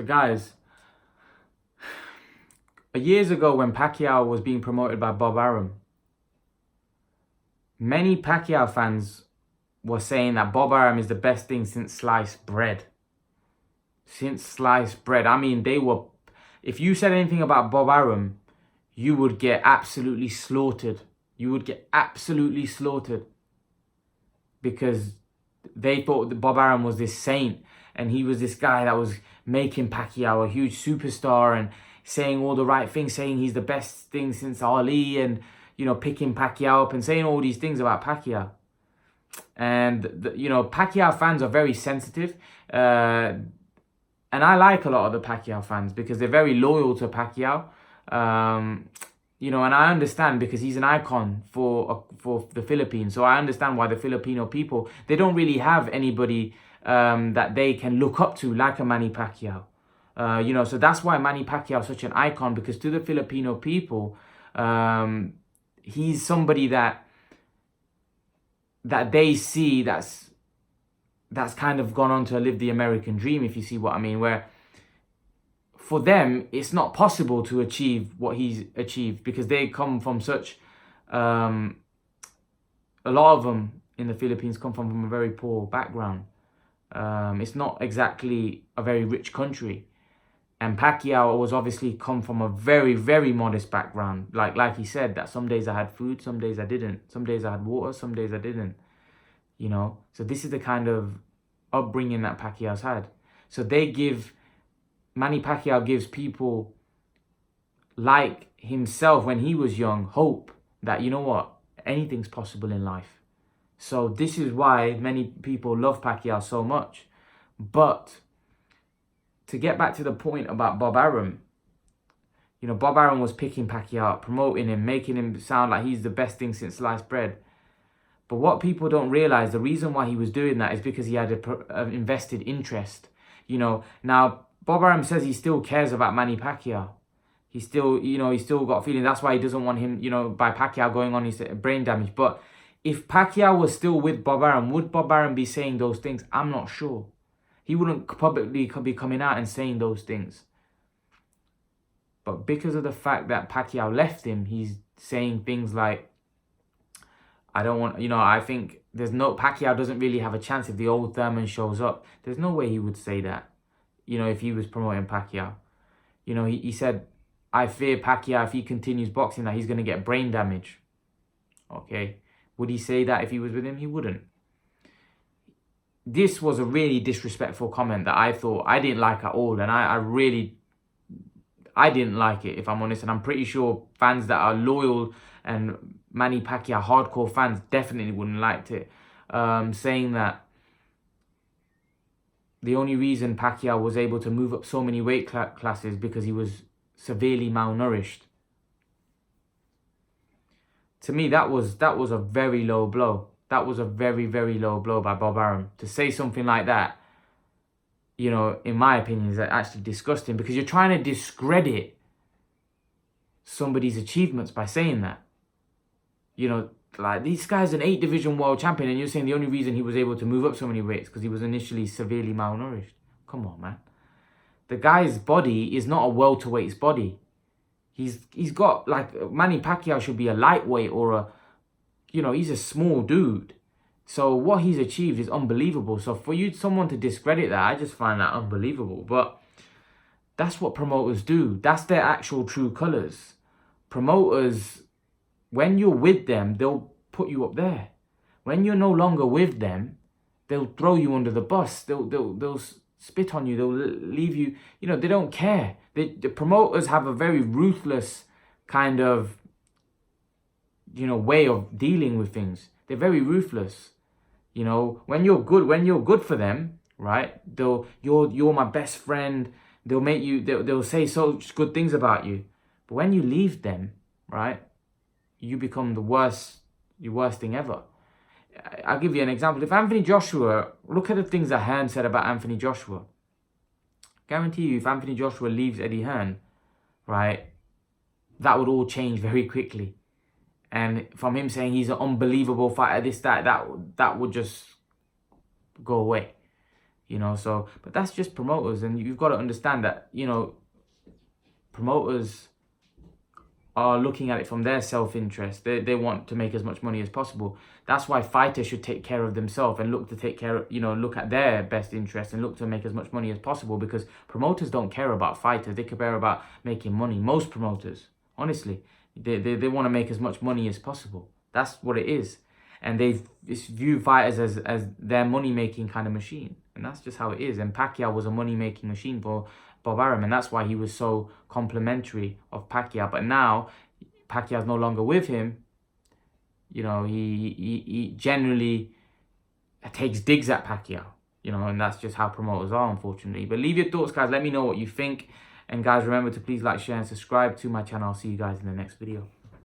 So guys, years ago when Pacquiao was being promoted by Bob Arum, many Pacquiao fans were saying that Bob Arum is the best thing since sliced bread. Since sliced bread. I mean, if you said anything about Bob Arum, you would get absolutely slaughtered. You would get absolutely slaughtered. Because they thought that Bob Arum was this saint. And he was this guy that was making Pacquiao a huge superstar and saying all the right things, saying he's the best thing since Ali and, you know, picking Pacquiao up and saying all these things about Pacquiao. And, Pacquiao fans are very sensitive. And I like a lot of the Pacquiao fans because they're very loyal to Pacquiao. And I understand because he's an icon for the Philippines. So I understand why the Filipino people, they don't really have anybody that they can look up to like a Manny Pacquiao. So that's why Manny Pacquiao is such an icon, because to the Filipino people, he's somebody that they see that's kind of gone on to live the American dream, if you see what I mean, where for them, it's not possible to achieve what he's achieved because they come from such, a lot of them in the Philippines come from a very poor background. It's not exactly a very rich country. And Pacquiao was obviously come from a very, very modest background. Like he said, that some days I had food, some days I didn't. Some days I had water, some days I didn't. So this is the kind of upbringing that Pacquiao's had. So Manny Pacquiao gives people like himself when he was young hope that, you know what, anything's possible in life. So this is why many people love Pacquiao so much. But to get back to the point about Bob Arum, Bob Arum was picking Pacquiao up, promoting him, making him sound like he's the best thing since sliced bread. But what people don't realize, the reason why he was doing that is because he had an invested interest. Now Bob Arum says he still cares about Manny Pacquiao. He's still got feeling. That's why he doesn't want him, by Pacquiao going on his brain damage. But if Pacquiao was still with Bob Arum, would Bob Arum be saying those things? I'm not sure. He wouldn't publicly be coming out and saying those things. But because of the fact that Pacquiao left him, he's saying things like, I think Pacquiao doesn't really have a chance if the old Thurman shows up. There's no way he would say that, if he was promoting Pacquiao. He said, I fear Pacquiao, if he continues boxing, that he's going to get brain damage. Okay. Would he say that if he was with him? He wouldn't. This was a really disrespectful comment that I thought I didn't like at all. And I didn't like it, if I'm honest. And I'm pretty sure fans that are loyal and Manny Pacquiao hardcore fans definitely wouldn't liked it. Saying that the only reason Pacquiao was able to move up so many weight classes because he was severely malnourished. To me, that was a very low blow. That was a very, very low blow by Bob Arum. To say something like that, in my opinion, is actually disgusting, because you're trying to discredit somebody's achievements by saying that. Like, this guy's an 8 division world champion and you're saying the only reason he was able to move up so many weights because he was initially severely malnourished. Come on, man. The guy's body is not a welterweight's body. He's got, like, Manny Pacquiao should be a lightweight or he's a small dude. So what he's achieved is unbelievable. So for someone to discredit that, I just find that unbelievable. But that's what promoters do. That's their actual true colours. Promoters, when you're with them, they'll put you up there. When you're no longer with them, they'll throw you under the bus. They'll spit on you. They'll leave you. They don't care. The promoters have a very ruthless kind of, way of dealing with things. They're very ruthless. When you're good for them, right? You're my best friend. They'll say such good things about you. But when you leave them, right, you become the worst thing ever. I'll give you an example. If Anthony Joshua, look at the things that Hearn said about Anthony Joshua. Guarantee you, if Anthony Joshua leaves Eddie Hearn, right, that would all change very quickly. And from him saying he's an unbelievable fighter, that would just go away. you know. So, but that's just promoters, and you've got to understand that, you know, promoters are looking at it from their self-interest. They want to make as much money as possible. That's why fighters should take care of themselves and look to take care of, you know, look at their best interest and look to make as much money as possible, because promoters don't care about fighters. They care about making money. Most promoters, honestly, they want to make as much money as possible. That's what it is. And they view fighters as their money-making kind of machine. And that's just how it is. And Pacquiao was a money-making machine for Bob Arum, and that's why he was so complimentary of Pacquiao. But now Pacquiao's no longer with him. You know, he generally takes digs at Pacquiao, you know, and that's just how promoters are, unfortunately. But leave your thoughts, guys. Let me know what you think. And guys, remember to please like, share, and subscribe to my channel. I'll see you guys in the next video.